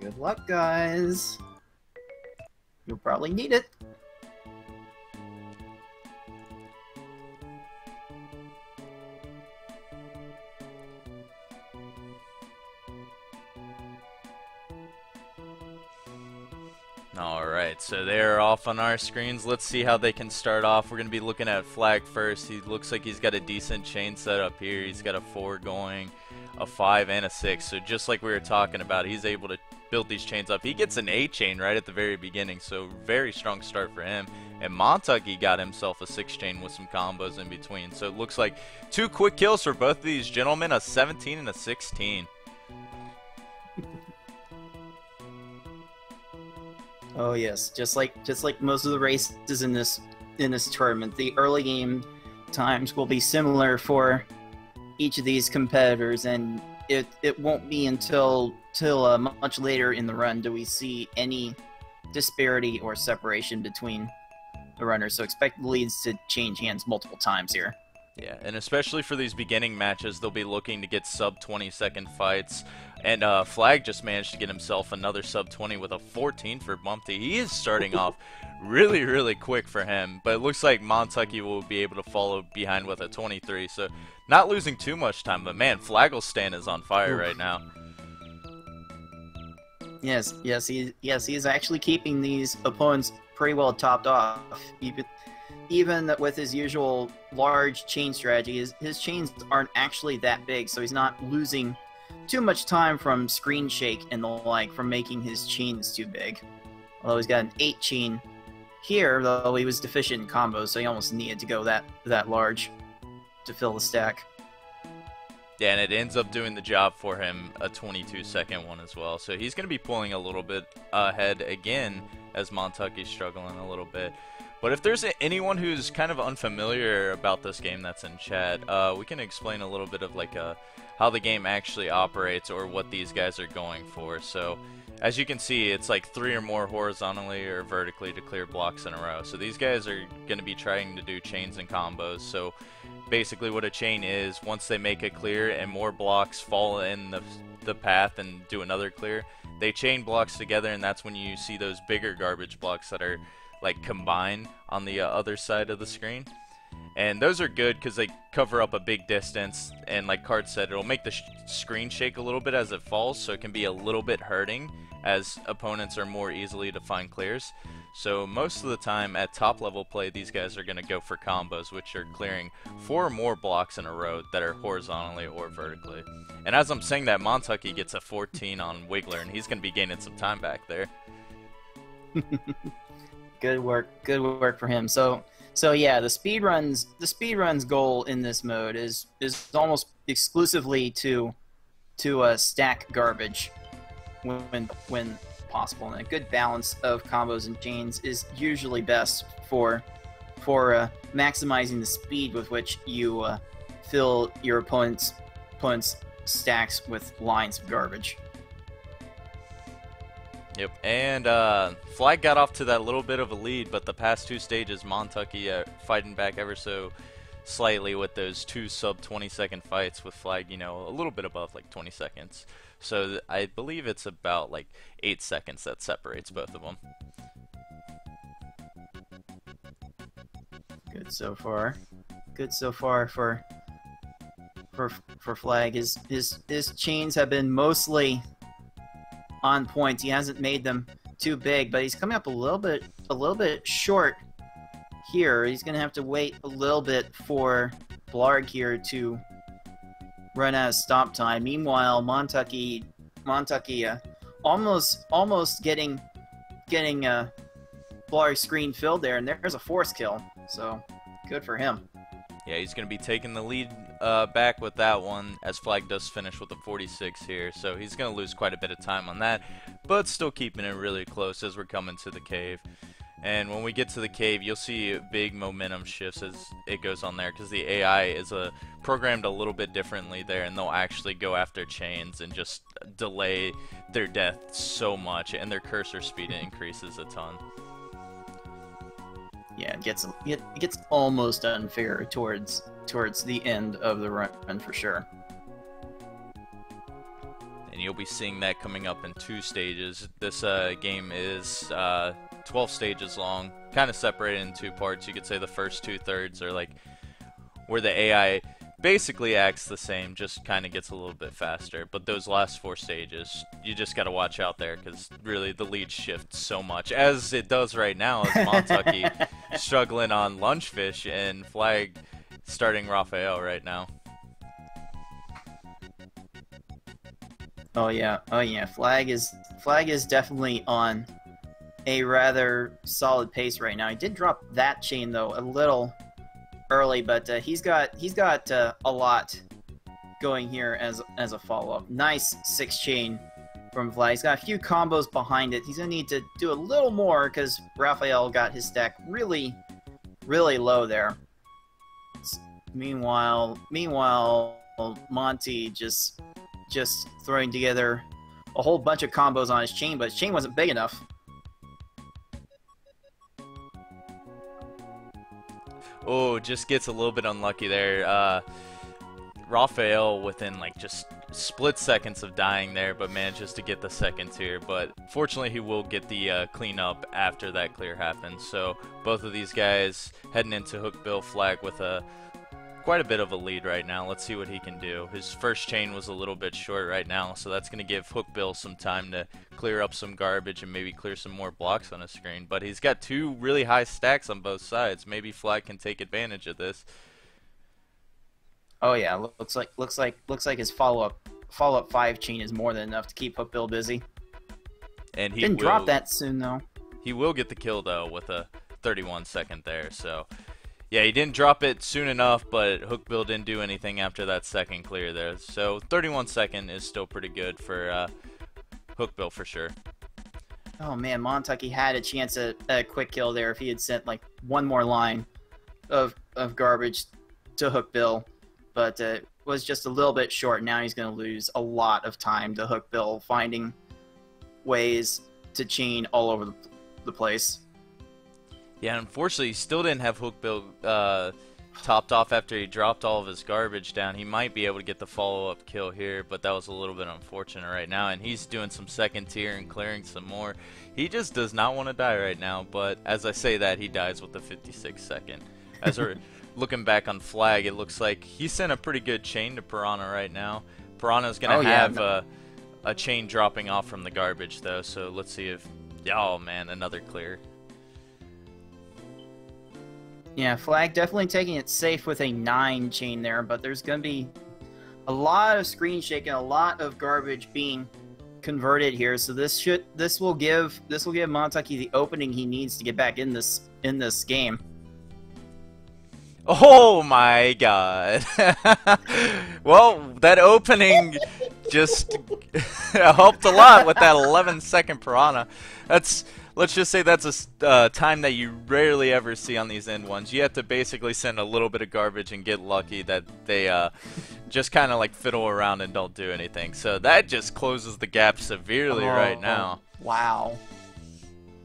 Good luck, guys. You'll probably need it. Alright, so they're off on our screens. Let's see how they can start off. We're going to be looking at Flag first. He looks like he's got a decent chain set up here. He's got a 4 going, a 5, and a 6. So just like we were talking about, he's able to build these chains up. He gets an 8 chain right at the very beginning, so very strong start for him. And Montucky got himself a 6 chain with some combos in between. So it looks like 2 quick kills for both of these gentlemen, a 17 and a 16. Oh yes, just like most of the races in this tournament, the early game times will be similar for each of these competitors, and it won't be until much later in the run do we see any disparity or separation between the runners. So expect the leads to change hands multiple times here. Yeah, and especially for these beginning matches, they'll be looking to get sub 20-second fights. And Flag just managed to get himself another sub 20 with a 14 for Bumpty. He is starting off really, really quick for him, but it looks like Montucky will be able to follow behind with a 23. So not losing too much time, but man, Flagalstan is on fire right now. Yes, he is actually keeping these opponents pretty well topped off. Even with his usual large chain strategy, his chains aren't actually that big, so he's not losing too much time from screen shake and the like from making his chains too big. Although he's got an 8 chain here, though he was deficient in combos, so he almost needed to go that large to fill the stack. Yeah, and it ends up doing the job for him, a 22-second one as well. So he's going to be pulling a little bit ahead again as Montucky's struggling a little bit. But if there's anyone who's kind of unfamiliar about this game that's in chat, we can explain a little bit of like how the game actually operates or what these guys are going for. So as you can see, it's like 3 or more horizontally or vertically to clear blocks in a row. So these guys are going to be trying to do chains and combos. So basically what a chain is, once they make a clear and more blocks fall in the path and do another clear, they chain blocks together, and that's when you see those bigger garbage blocks that are like combined on the other side of the screen. And those are good because they cover up a big distance, and like Card said, it'll make the screen shake a little bit as it falls, so it can be a little bit hurting as opponents are more easily to find clears. So most of the time at top level play, these guys are going to go for combos, which are clearing 4 or more blocks in a row that are horizontally or vertically. And as I'm saying that, Montucky gets a 14 on Wiggler, and he's going to be gaining some time back there. Good work for him. So yeah, the speedrun's goal in this mode is almost exclusively to stack garbage when possible, and a good balance of combos and chains is usually best for maximizing the speed with which you fill your opponent's stacks with lines of garbage. Yep, and Flag got off to that little bit of a lead, but the past 2 stages, Montucky fighting back ever so slightly with those 2 sub 20-second fights with Flag, you know, a little bit above like 20 seconds. So I believe it's about like 8 seconds that separates both of them. Good so far. Good so far for Flag. His chains have been mostly on point. He hasn't made them too big, but he's coming up a little bit short here. He's gonna have to wait a little bit for Blarg here to run out of stop time. Meanwhile, Montucky almost getting Blarg's screen filled there, and there's a force kill. So good for him. Yeah, he's going to be taking the lead back with that one, as Flag does finish with a 46 here. So he's going to lose quite a bit of time on that, but still keeping it really close as we're coming to the cave. And when we get to the cave, you'll see big momentum shifts as it goes on there, because the AI is programmed a little bit differently there, and they'll actually go after chains and just delay their death so much, and their cursor speed increases a ton. Yeah, it gets almost unfair towards the end of the run for sure. and you'll be seeing that coming up in 2 stages. This game is 12 stages long, kind of separated in 2 parts. You could say the first 2/3 are like where the AI basically acts the same, just kind of gets a little bit faster. But those last 4 stages, you just got to watch out there, because really the lead shifts so much, as it does right now, as Montucky struggling on Lunchfish and Flag starting Raphael right now. Oh yeah, Flag is definitely on a rather solid pace right now. He did drop that chain though a little early, but he's got a lot going here as a follow-up. Nice 6 chain from Flag. He's got a few combos behind it. He's gonna need to do a little more because Raphael got his stack really low there. Meanwhile, Monty just throwing together a whole bunch of combos on his chain, but his chain wasn't big enough. Oh, just gets a little bit unlucky there. Raphael within like just split seconds of dying there, but manages to get the second tier. But fortunately, he will get the cleanup after that clear happens. So both of these guys heading into Hookbill Flag with quite a bit of a lead right now. Let's see what he can do. His first chain was a little bit short right now, so that's going to give Hookbill some time to clear up some garbage and maybe clear some more blocks on his screen. But he's got 2 really high stacks on both sides. Maybe Flag can take advantage of this. Oh yeah, looks like his follow-up 5 chain is more than enough to keep Hookbill busy. And he didn't drop that soon though. He will get the kill though with a 31-second there. So yeah, he didn't drop it soon enough, but Hookbill didn't do anything after that second clear there. So 31-second is still pretty good for Hookbill for sure. Oh man, Montucky had a chance at a quick kill there if he had sent like one more line of garbage to Hookbill, but it was just a little bit short. Now he's going to lose a lot of time to Hookbill finding ways to chain all over the place. Yeah, unfortunately, he still didn't have Hookbill topped off after he dropped all of his garbage down. He might be able to get the follow-up kill here, but that was a little bit unfortunate right now. And he's doing some second tier and clearing some more. He just does not want to die right now, but as I say that, he dies with the 56-second. As we're looking back on Flag, it looks like he sent a pretty good chain to Piranha right now. Piranha's going to have a chain dropping off from the garbage, though, so let's see if... Oh, man, another clear. Yeah, Flag definitely taking it safe with a 9 chain there, but there's going to be a lot of screen shaking, a lot of garbage being converted here. So this will give Montucky the opening he needs to get back in this game. Oh my god. Well, that opening just helped a lot with that 11-second Piranha. Let's just say that's a time that you rarely ever see on these end ones. You have to basically send a little bit of garbage and get lucky that they just kind of like fiddle around and don't do anything. So that just closes the gap severely right now. Wow.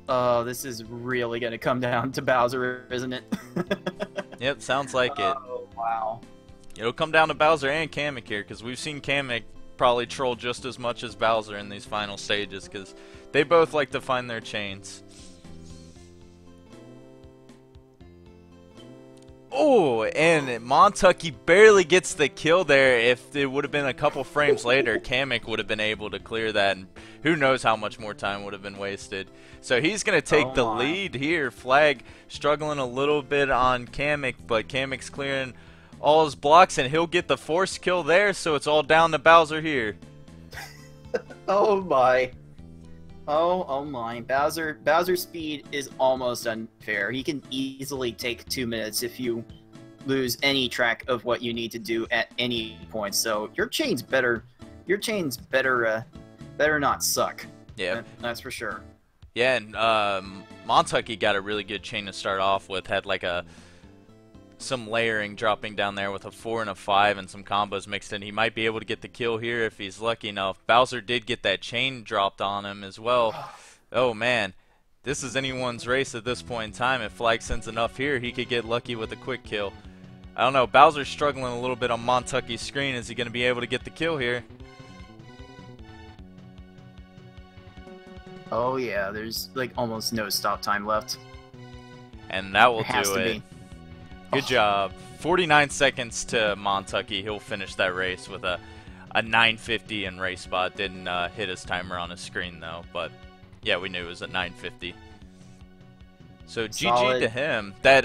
Oh, this is really going to come down to Bowser, isn't it? Yep, sounds like it. Oh, wow. It'll come down to Bowser and Kamek here, because we've seen Kamek probably troll just as much as Bowser in these final stages, because they both like to find their chains. Oh, and Montucky barely gets the kill there. If it would have been a couple frames later, Kamek would have been able to clear that, and who knows how much more time would have been wasted. So he's going to take the lead here. Flag struggling a little bit on Kamek, but Kamek's clearing all his blocks, and he'll get the force kill there, so it's all down to Bowser here. Oh my. Oh my. Bowser's speed is almost unfair. He can easily take 2 minutes if you lose any track of what you need to do at any point. So your chains better not suck. Yeah. That's for sure. Yeah, and Montucky got a really good chain to start off with. Had like some layering dropping down there with a 4 and a 5 and some combos mixed in. He might be able to get the kill here if he's lucky enough. Bowser did get that chain dropped on him as well. Oh man, this is anyone's race at this point in time. If Flag sends enough here, he could get lucky with a quick kill. I don't know, Bowser's struggling a little bit on Montucky's screen. Is he going to be able to get the kill here? Oh yeah, there's like almost no stop time left. And that will There has do to it. be. Good Oh, job. 49 seconds to Montucky. He'll finish that race with a 950 in race spot. Didn't hit his timer on his screen though, but yeah, we knew it was at 950. So GG to solid. him. That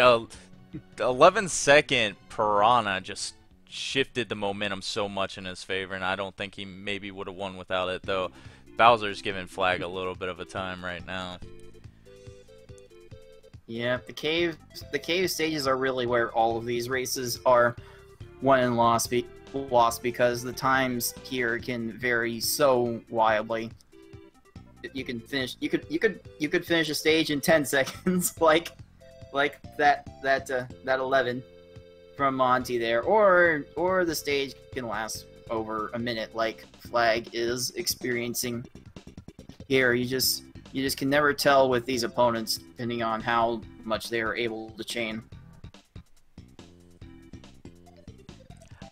11-second Piranha just shifted the momentum so much in his favor, and I don't think he maybe would have won without it, though Bowser's giving Flag a little bit of a time right now. Yeah, the cave stages are really where all of these races are won and lost because the times here can vary so wildly. You can finish you could finish a stage in 10 seconds like that 11 from Monty there, or the stage can last over a minute like Flag is experiencing here. You just can never tell with these opponents depending on how much they are able to chain.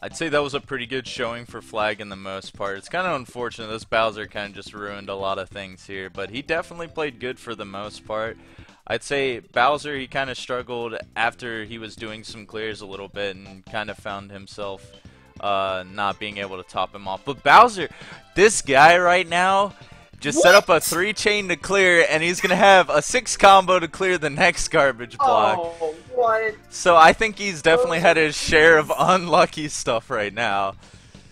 I'd say that was a pretty good showing for Flag in the most part. It's kind of unfortunate this Bowser kind of just ruined a lot of things here, but he definitely played good for the most part. I'd say Bowser, he kind of struggled after he was doing some clears a little bit and kind of found himself not being able to top him off. But Bowser, this guy right now, just set up a 3-chain to clear, and he's going to have a 6 combo to clear the next garbage block. Oh, what? So I think he's definitely had his share of unlucky stuff right now.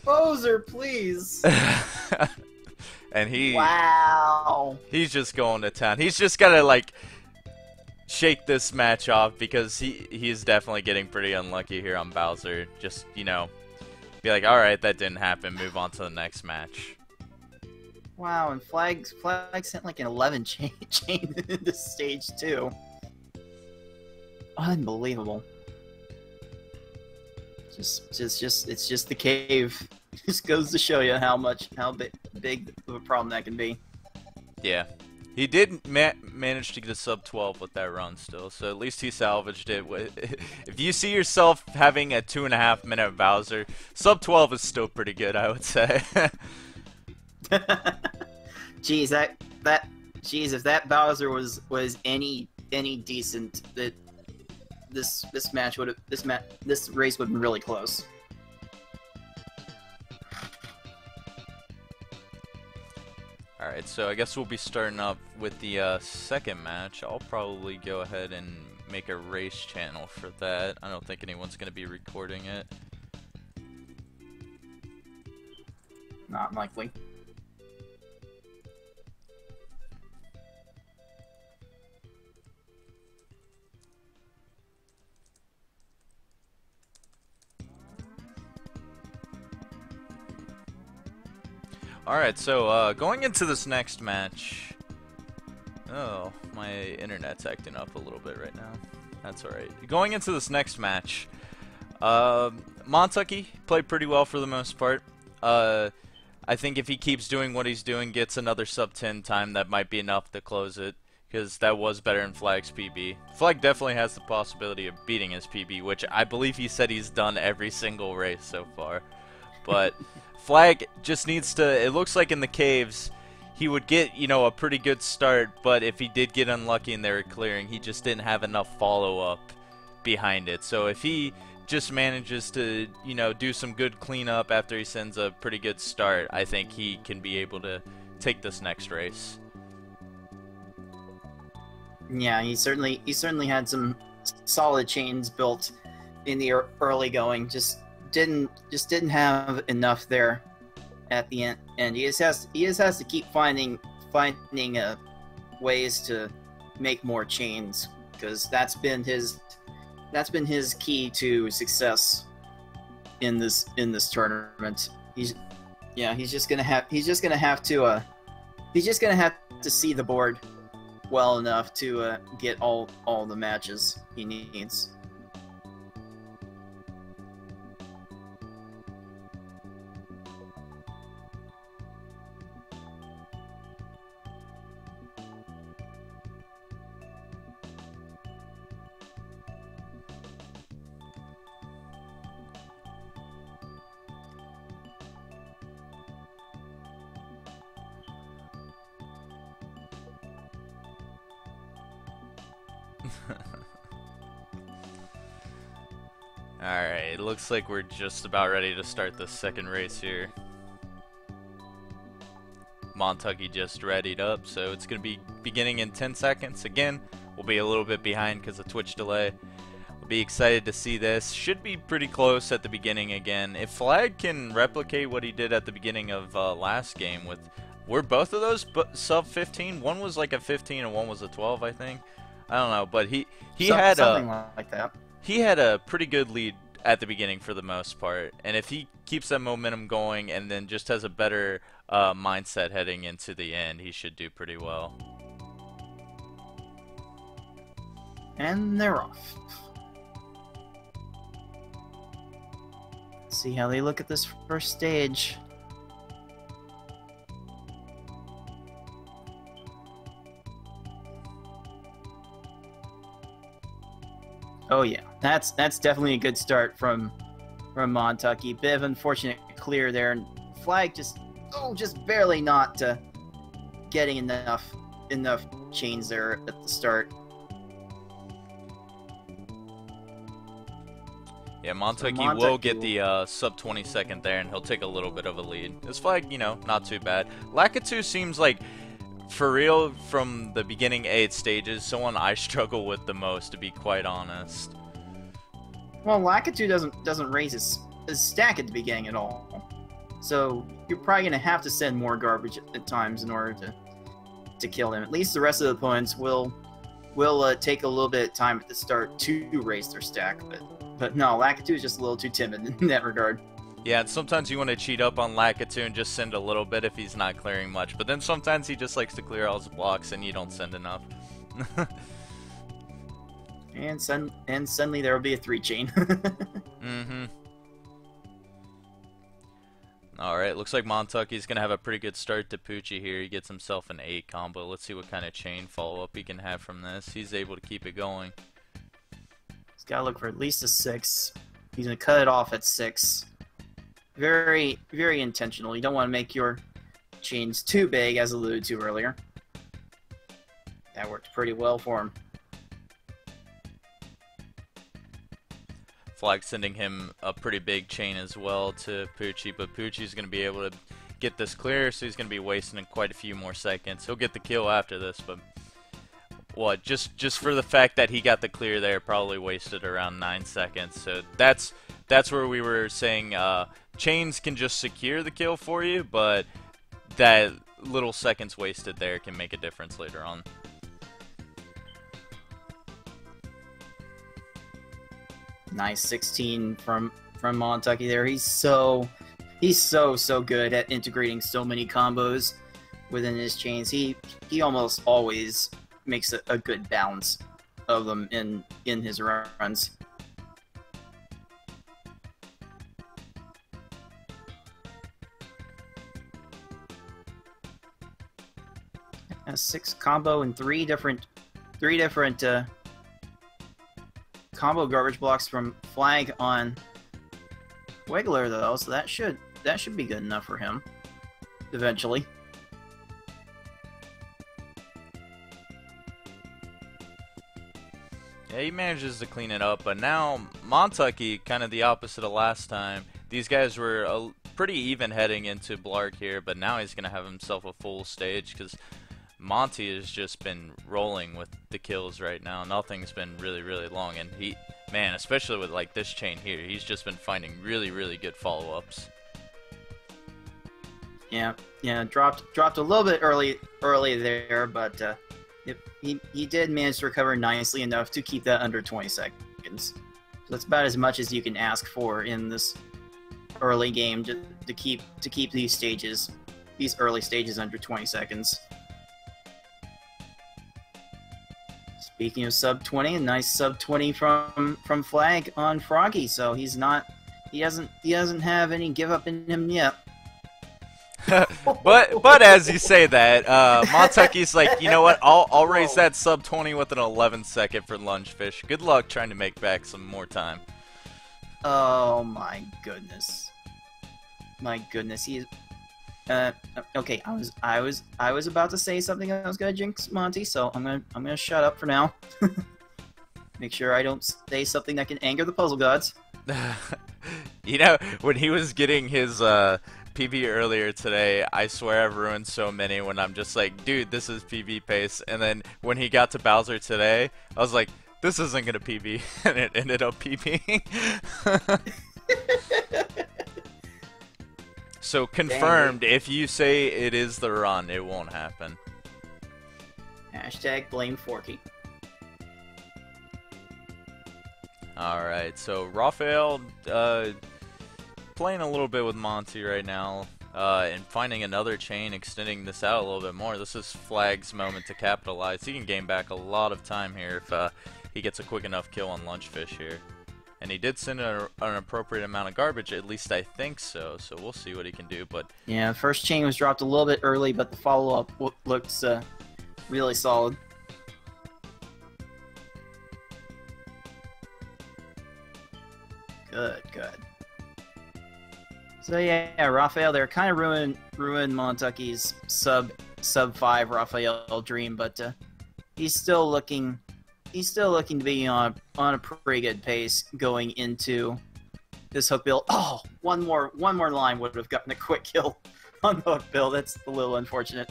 Bowser, please. And Wow. he's just going to town. He's just got to, like, shake this match off because he's definitely getting pretty unlucky here on Bowser. Just, you know, be like, alright, that didn't happen. Move on to the next match. Wow, and Flag sent like an 11 chain into stage 2. Unbelievable. It's just the cave. Just goes to show you how big of a problem that can be. Yeah. He did manage to get a sub 12 with that run still, so at least he salvaged it. If you see yourself having a 2.5 minute Bowser, sub 12 is still pretty good, I would say. Jeez, if that Bowser was any decent, that this race would have been really close. Alright, so I guess we'll be starting up with the second match. I'll probably go ahead and make a race channel for that. I don't think anyone's going to be recording it. Not likely. Alright, so going into this next match... Oh, my internet's acting up a little bit right now. That's alright. Going into this next match, Montucky played pretty well for the most part. I think if he keeps doing what he's doing, gets another sub 10 time, that might be enough to close it, because that was better than Flag's PB. Flag definitely has the possibility of beating his PB, which I believe he said he's done every single race so far. But Flag just needs to, it looks like in the caves, he would get, you know, a pretty good start, but if he did get unlucky and they were clearing, he just didn't have enough follow-up behind it. So if he just manages to, you know, do some good cleanup after he sends a pretty good start, I think he can be able to take this next race. Yeah, he certainly had some solid chains built in the early going. Just didn't have enough there at the end. And he just has to keep finding ways to make more chains, because that's been his key to success in this tournament. He's just gonna have to see the board well enough to get all the matches he needs. Alright, it looks like we're just about ready to start the second race here. Montucky just readied up, so it's going to be beginning in 10 seconds. Again, we'll be a little bit behind because of Twitch delay. We'll be excited to see this. Should be pretty close at the beginning again. If Flag can replicate what he did at the beginning of last game with... Were both of those sub 15? One was like a 15 and one was a 12, I think. I don't know, but he had something like that. He had a pretty good lead at the beginning for the most part, and if he keeps that momentum going and then just has a better mindset heading into the end, he should do pretty well. And they're off. Let's see how they look at this first stage. Oh yeah, that's definitely a good start from Montucky. Bit of unfortunate clear there, and Flag just barely not getting enough chains there at the start. Yeah, Montucky will get the sub 20 second there, and he'll take a little bit of a lead. This Flag, you know, not too bad. Lakitu seems like, for real, from the beginning 8 stages, someone I struggle with the most, to be quite honest. Well, Lakitu doesn't raise his stack at the beginning at all, so you're probably gonna have to send more garbage at times in order to kill him. At least the rest of the opponents will take a little bit of time at the start to raise their stack, but no, Lakitu is just a little too timid in that regard. Yeah, and sometimes you want to cheat up on Lakitu and just send a little bit if he's not clearing much. But then sometimes he just likes to clear all his blocks and you don't send enough. and suddenly there will be a 3-chain. Mm-hmm. Alright, looks like Montucky's going to have a pretty good start to Poochie here. He gets himself an 8 combo. Let's see what kind of chain follow-up he can have from this. He's able to keep it going. He's got to look for at least a 6. He's going to cut it off at 6. Very, very intentional. You don't want to make your chains too big, as alluded to earlier. That worked pretty well for him. Flag sending him a pretty big chain as well to Poochie, but Poochie's going to be able to get this clear, so he's going to be wasting quite a few more seconds. He'll get the kill after this, but what? Just for the fact that he got the clear there, probably wasted around 9 seconds. So that's where we were saying chains can just secure the kill for you, but that little seconds wasted there can make a difference later on. Nice 16 from Montucky there. He's so good at integrating so many combos within his chains. He almost always makes a good balance of them in his runs. A 6 combo and 3 different combo garbage blocks from Flag on Wiggler though, so that should be good enough for him eventually. Yeah, he manages to clean it up, but now Montucky, kind of the opposite of last time. These guys were pretty even heading into Blark here, but now he's going to have himself a full stage because Monty has just been rolling with the kills right now. Nothing's been really, really long, and man, especially with like this chain here, he's just been finding really, really good follow-ups. Yeah, dropped a little bit early there, but he did manage to recover nicely enough to keep that under 20 seconds. So that's about as much as you can ask for in this early game to keep these early stages under 20 seconds. Speaking of sub 20, a nice sub 20 from Flag on Froggy. So he doesn't have any give up in him yet. but as you say that, Montucky's like, you know what? I'll raise that sub 20 with an 11 second for Lungefish. Good luck trying to make back some more time. Oh my goodness. My goodness, he's okay. I was about to say something that was gonna jinx Monty, so I'm gonna shut up for now. Make sure I don't say something that can anger the puzzle gods. You know, when he was getting his PB earlier today, I swear I've ruined so many when I'm just like, dude, this is PB pace. And then when he got to Bowser today, I was like, this isn't gonna PB, and it ended up PBing. So confirmed, if you say it is the run, it won't happen. Hashtag blame Forky. Alright, so Raphael playing a little bit with Monty right now, and finding another chain, extending this out a little bit more. This is Flag's moment to capitalize. He can gain back a lot of time here if he gets a quick enough kill on Lunchfish here. And he did send an appropriate amount of garbage, at least I think so. So we'll see what he can do. But yeah, first chain was dropped a little bit early, but the follow-up looks really solid. Good, good. So yeah, Raphael there kind of ruined Montucky's sub 5 Raphael dream, but he's still looking to be on a pretty good pace going into this hook bill. Oh, one more line would have gotten a quick kill on the hook bill. That's a little unfortunate.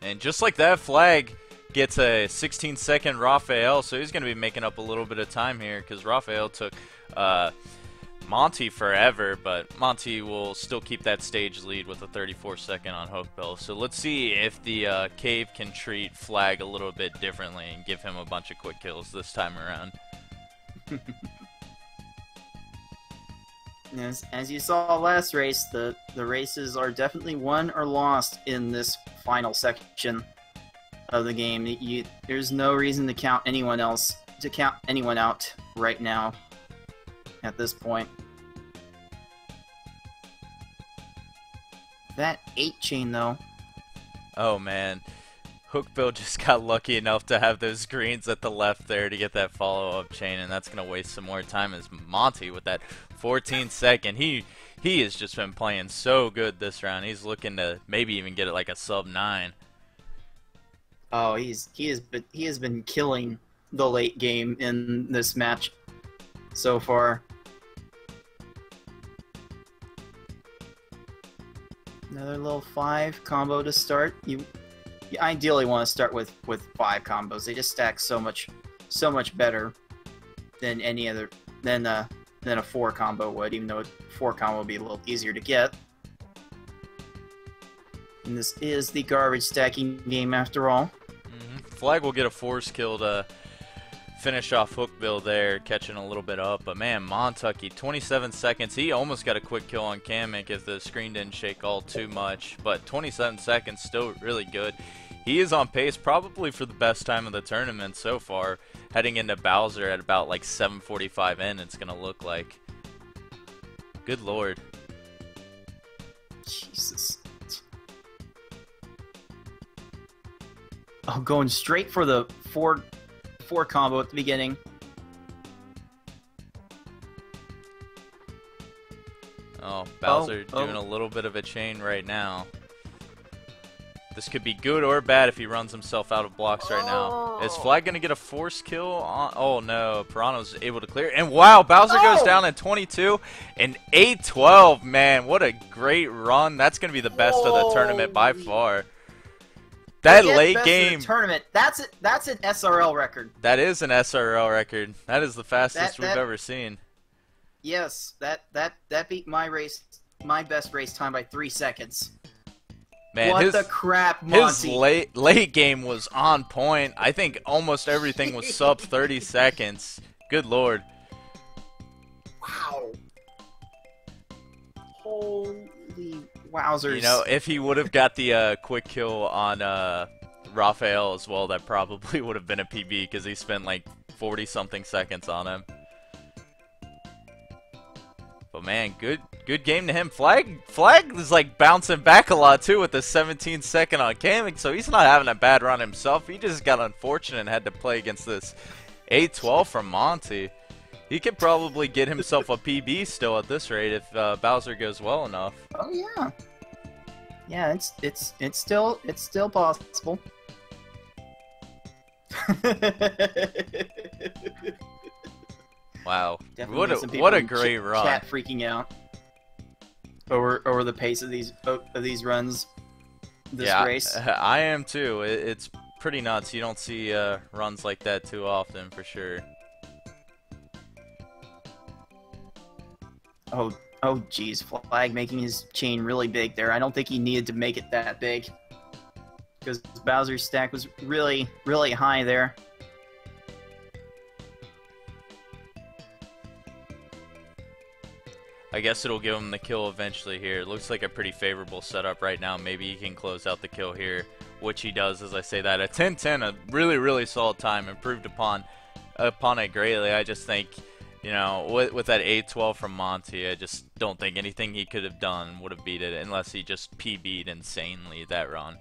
And just like that, Flag gets a 16-second Raphael, so he's going to be making up a little bit of time here because Raphael took Monty forever, but Monty will still keep that stage lead with a 34-second on hook bill. So let's see if the cave can treat Flag a little bit differently and give him a bunch of quick kills this time around. As you saw last race, the races are definitely won or lost in this final section of the game. There's no reason to count anyone out right now at this point. That 8 chain though. Oh man, Hookbill just got lucky enough to have those greens at the left there to get that follow-up chain, and that's gonna waste some more time as Monty with that 14-second. He has just been playing so good this round. He's looking to maybe even get it like a sub 9. Oh, he has been killing the late game in this match so far. Another little 5 combo to start. You ideally want to start with 5 combos. They just stack so much better than any other than a 4 combo would, even though a 4 combo would be a little easier to get. And this is the garbage stacking game after all. Flag will get a force kill to finish off Hookbill there, catching a little bit up. But man, Montucky, 27 seconds. He almost got a quick kill on Kamek if the screen didn't shake all too much. But 27 seconds, still really good. He is on pace probably for the best time of the tournament so far. Heading into Bowser at about like 7:45 in, it's going to look like. Good lord. Jesus. Oh, going straight for the 4 combo at the beginning. Oh, Bowser doing a little bit of a chain right now. This could be good or bad if he runs himself out of blocks right now. Is Flag going to get a force kill? Oh no, Piranha's able to clear. And wow, Bowser goes down at 22 and 8-12. Man, what a great run. That's going to be the best of the tournament by far. That late game tournament. That's an SRL record. That is an SRL record. That is the fastest we've ever seen. Yes, that beat my best race time by 3 seconds. Man, what the crap, Monty? His late game was on point. I think almost everything was sub 30 seconds. Good lord. Wow. Holy wowzers. You know, if he would have got the quick kill on Raphael as well, that probably would have been a PB because he spent like 40-something seconds on him. But man, good game to him. Flag is like bouncing back a lot too with the 17-second on Kamek, so he's not having a bad run himself. He just got unfortunate and had to play against this 8-12 from Monty. He could probably get himself a PB still at this rate if Bowser goes well enough. Oh yeah. Yeah, it's still possible. Wow, Definitely some people what a in great run. Chat freaking out over the pace of these runs. This race. I am too. It's pretty nuts. You don't see runs like that too often, for sure. Oh, geez, Flag making his chain really big there. I don't think he needed to make it that big, because Bowser's stack was really, really high there. I guess it'll give him the kill eventually here. It looks like a pretty favorable setup right now. Maybe he can close out the kill here, which he does, as I say that. A 10-10, a really, really solid time, improved upon it greatly. I just think, you know, with that 8-12 from Monty, I just don't think anything he could have done would have beat it, unless he just PB'd insanely that run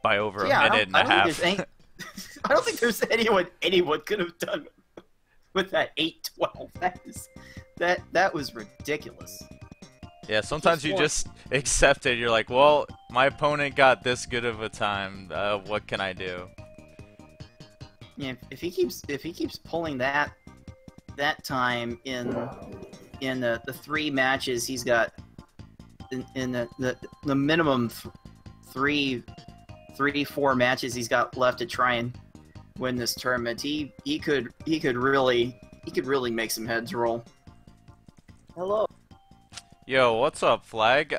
by over a minute and a half. I don't think there's anyone could have done with that 8-12. That was ridiculous. Yeah, sometimes you just accept it. You're like, well, my opponent got this good of a time. What can I do? Yeah, if he keeps pulling that time in the 3 matches he's got in the minimum 3-4 matches he's got left to try and win this tournament, he could really make some heads roll. Hello. Yo, what's up, Flag?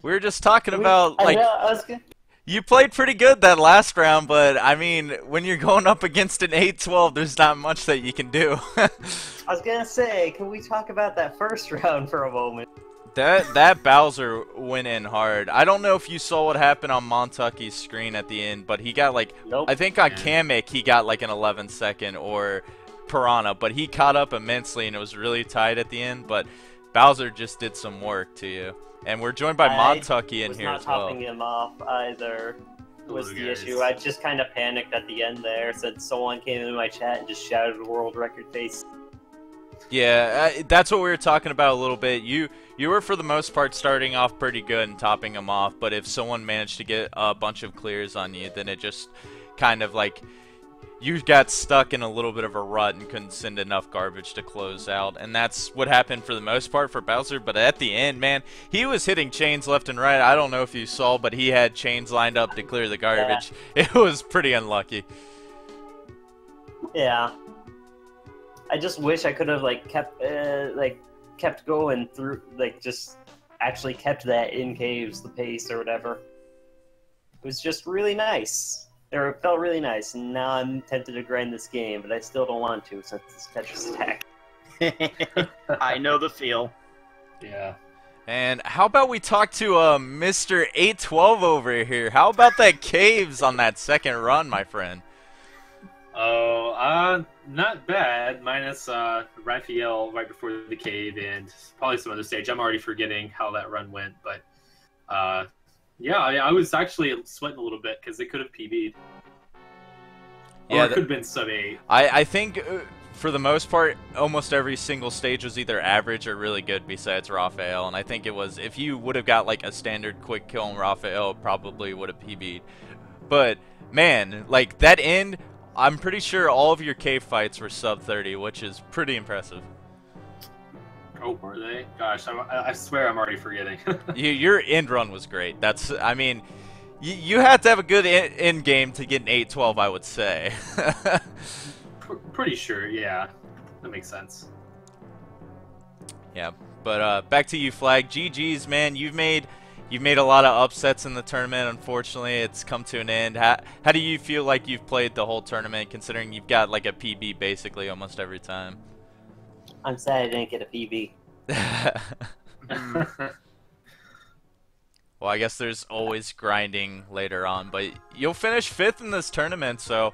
We were just talking about, like, I was gonna... you played pretty good that last round, but, I mean, when you're going up against an 8-12, there's not much that you can do. I was gonna say, can we talk about that first round for a moment? That Bowser went in hard. I don't know if you saw what happened on Montucky's screen at the end, but he got, like, nope. I think on Kamek he got, like, an 11-second, or Piranha, but he caught up immensely, and it was really tight at the end, but Bowser just did some work to you. And we're joined by Montucky in here as well. I was not topping him off either, was the issue. I just kind of panicked at the end there, said someone came into my chat and just shouted world record face. Yeah, that's what we were talking about a little bit. You were, for the most part, starting off pretty good and topping them off, but if someone managed to get a bunch of clears on you, then it just kind of, like, you got stuck in a little bit of a rut and couldn't send enough garbage to close out. And that's what happened for the most part for Bowser. But at the end, man, he was hitting chains left and right. I don't know if you saw, but he had chains lined up to clear the garbage. Yeah. It was pretty unlucky. Yeah. I just wish I could have, like, kept going through, like, just actually kept that in caves, the pace or whatever. It was just really nice. It felt really nice, and now I'm tempted to grind this game, but I still don't want to since it's Tetris attack. I know the feel. Yeah. And how about we talk to Mr. 812 over here? How about that caves on that second run, my friend? Oh, not bad. Minus Raphael right before the cave and probably some other stage. I'm already forgetting how that run went, but yeah, I was actually sweating a little bit because it could have PB'd. Yeah, or it could have been sub-8. I think, for the most part, almost every single stage was either average or really good besides Raphael. And I think it was, if you would have got like a standard quick kill on Raphael, probably would have PB'd. But, man, like, that end, I'm pretty sure all of your cave fights were sub-30, which is pretty impressive. Oh, were they? Gosh, I swear I'm already forgetting. Your end run was great. That's, I mean, you had to have a good end game to get an 8-12, I would say. Pretty sure, yeah. That makes sense. Yeah, but back to you, Flag. GG's, man. You've made a lot of upsets in the tournament. Unfortunately, it's come to an end. How do you feel like you've played the whole tournament, considering you've got like a PB basically almost every time? I'm sad I didn't get a PB. Well, I guess there's always grinding later on, but you'll finish 5th in this tournament, so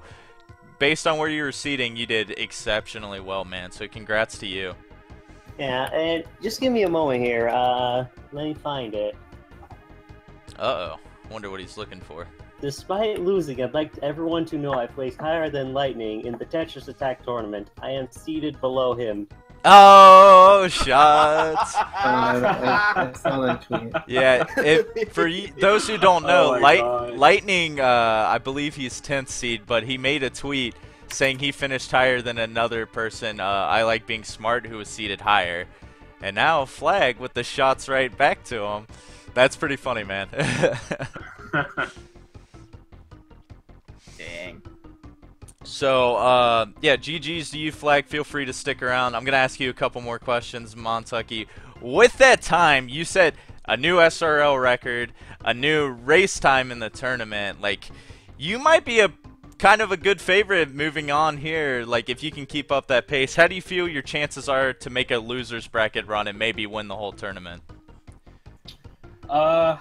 based on where you were seeding, you did exceptionally well, man, so congrats to you. Yeah, and just give me a moment here. Let me find it. Uh-oh. Wonder what he's looking for. Despite losing, I'd like everyone to know I placed higher than Lightning in the Tetris Attack tournament. I am seated below him. Oh, shots. I saw that tweet. Yeah, those who don't know, Oh my God. Lightning, I believe he's 10th seed, but he made a tweet saying he finished higher than another person, I Like Being Smart, who was seated higher. And now Flag with the shots right back to him. That's pretty funny, man. Dang. So, yeah, GG's to you, Flag. Feel free to stick around. I'm going to ask you a couple more questions, Montucky. With that time, you said a new SRL record, a new race time in the tournament. Like, you might be kind of a good favorite moving on here. Like, if you can keep up that pace, how do you feel your chances are to make a loser's bracket run and maybe win the whole tournament? I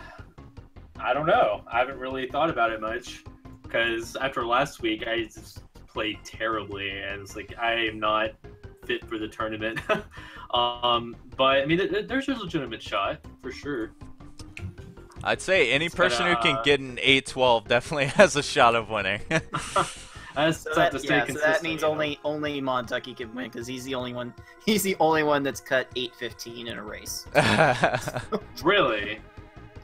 don't know. I haven't really thought about it much because after last week, I just played terribly, and it's like I am not fit for the tournament. But I mean, there's a legitimate shot for sure. I'd say any person who can get an 8-12 definitely has a shot of winning. So that means only Montucky can win because he's the only one. He's the only one that's cut 8:15 in a race. Really?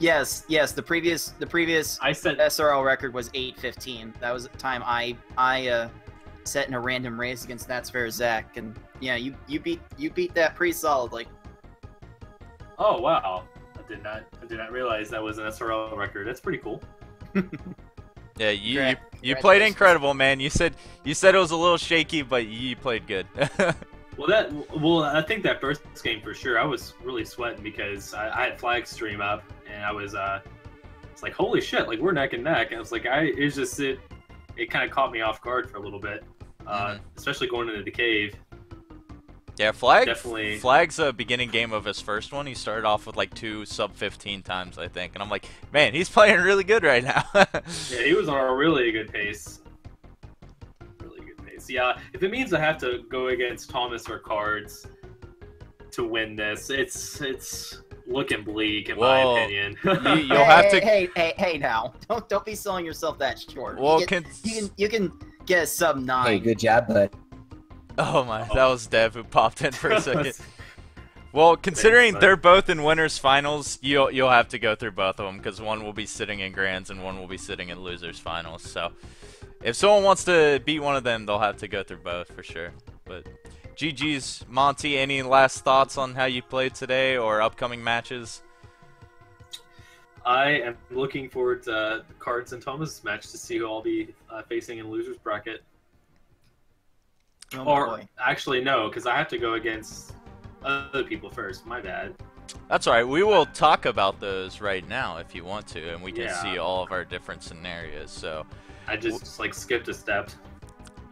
Yes. The previous I said SRL record was 8:15. That was the time I set in a random race against That's Fair Zach, and yeah, you beat that pretty solidly. Oh wow! I did not realize that was an SRL record. That's pretty cool. Yeah, you played incredible, man. You said it was a little shaky, but you played good. Well, I think that first game for sure, I was really sweating because I had Flag stream up, and I was it's like holy shit, like we're neck and neck. And I was like, it kind of caught me off guard for a little bit, especially going into the cave. Yeah, Flag's a beginning game of his first one. He started off with like 2 sub-15 times, I think, and I'm like, man, he's playing really good right now. Yeah, he was on a really good pace. Yeah, if it means I have to go against Thomas or Cards to win this, it's looking bleak in my opinion. You'll have to. Hey, now, don't be selling yourself that short. Well, you can get a sub-9. Hey, good job, bud. Oh my, that was Dev who popped in for a second. Well, considering they're both in winners finals, you'll have to go through both of them because one will be sitting in grands and one will be sitting in losers finals. So. If someone wants to beat one of them, they'll have to go through both for sure. But GG's, Monty, any last thoughts on how you played today or upcoming matches? I am looking forward to Cards and Thomas' match to see who I'll be facing in losers bracket. Oh, or boy. actually, no, because I have to go against other people first. My bad. That's all right. We will talk about those right now if you want to, and we can see all of our different scenarios. So. I just like skipped a step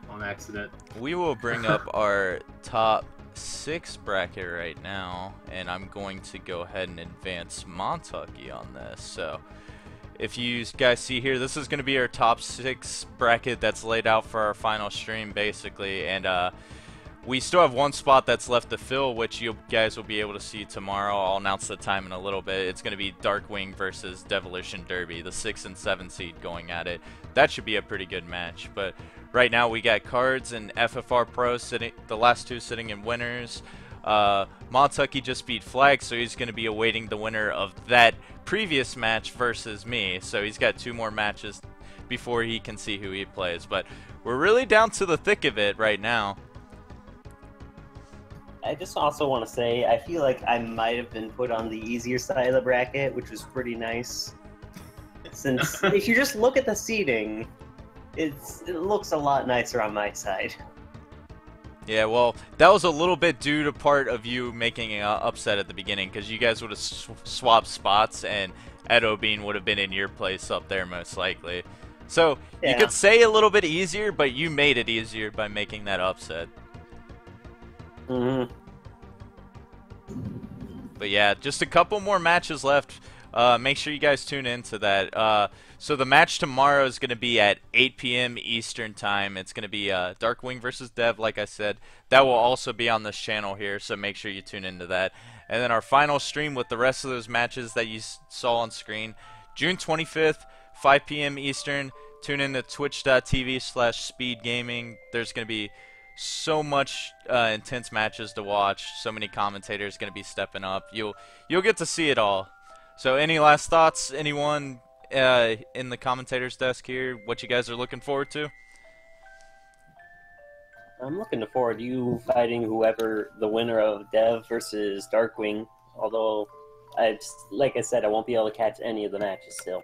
on accident. We will bring up our top 6 bracket right now, and I'm going to go ahead and advance Montucky on this. So if you guys see here, this is going to be our top 6 bracket that's laid out for our final stream basically, and we still have one spot that's left to fill, which you guys will be able to see tomorrow. I'll announce the time in a little bit. It's going to be Darkwing versus Devolution Derby, the 6 and 7 seed going at it. That should be a pretty good match. But right now we got Cards and FFR Pro sitting, the last 2 sitting in winners. Montucky just beat Flag, so he's going to be awaiting the winner of that previous match versus me. So he's got 2 more matches before he can see who he plays. But we're really down to the thick of it right now. I just also want to say, I feel like I might have been put on the easier side of the bracket, which was pretty nice. Since if you just look at the seating, it looks a lot nicer on my side. Yeah, well, that was a little bit due to part of you making an upset at the beginning, because you guys would have swapped spots, and Edo Bean would have been in your place up there most likely. So you could say a little bit easier, but you made it easier by making that upset. Mm-hmm. But yeah, just a couple more matches left. Make sure you guys tune into that. So the match tomorrow is going to be at 8 p.m. Eastern Time. It's going to be Darkwing versus Dev, like I said. That will also be on this channel here, so make sure you tune into that. And then our final stream with the rest of those matches that you saw on screen, June 25th, 5 p.m. Eastern. Tune in to twitch.tv/speedgaming. There's going to be so much intense matches to watch. So many commentators going to be stepping up. You'll get to see it all. So any last thoughts? Anyone in the commentators desk here? What you guys are looking forward to? I'm looking forward to you fighting whoever the winner of Dev versus Darkwing. Although, like I said, I won't be able to catch any of the matches still.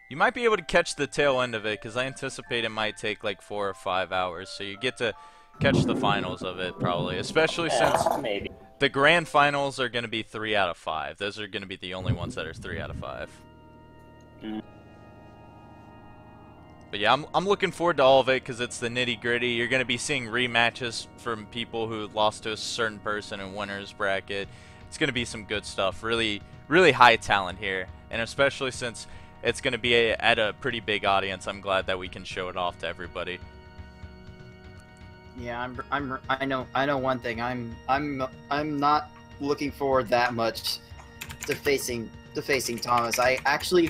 You might be able to catch the tail end of it, because I anticipate it might take like 4 or 5 hours. So you get to catch the finals of it probably, especially since Maybe. the grand finals are going to be 3 out of 5. Those are going to be the only ones that are 3 out of 5. Mm. But yeah, I'm looking forward to all of it because it's the nitty gritty. You're going to be seeing rematches from people who lost to a certain person in winners bracket. It's going to be some good stuff. Really, really high talent here, and especially since it's going to be at a pretty big audience, I'm glad that we can show it off to everybody. Yeah, I know one thing. I'm not looking forward that much to facing Thomas. I actually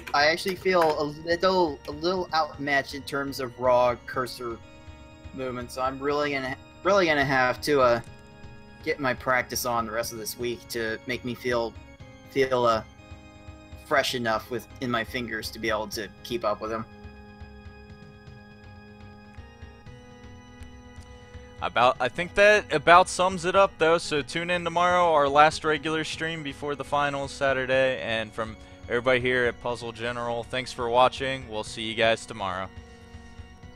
feel a little outmatched in terms of raw cursor movement. So I'm really gonna have to get my practice on the rest of this week to make me feel fresh enough in my fingers to be able to keep up with him. I think that about sums it up though, so tune in tomorrow, our last regular stream before the finals Saturday, and from everybody here at Puzzle General, thanks for watching. We'll see you guys tomorrow.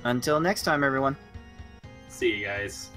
Until next time, everyone. See you guys.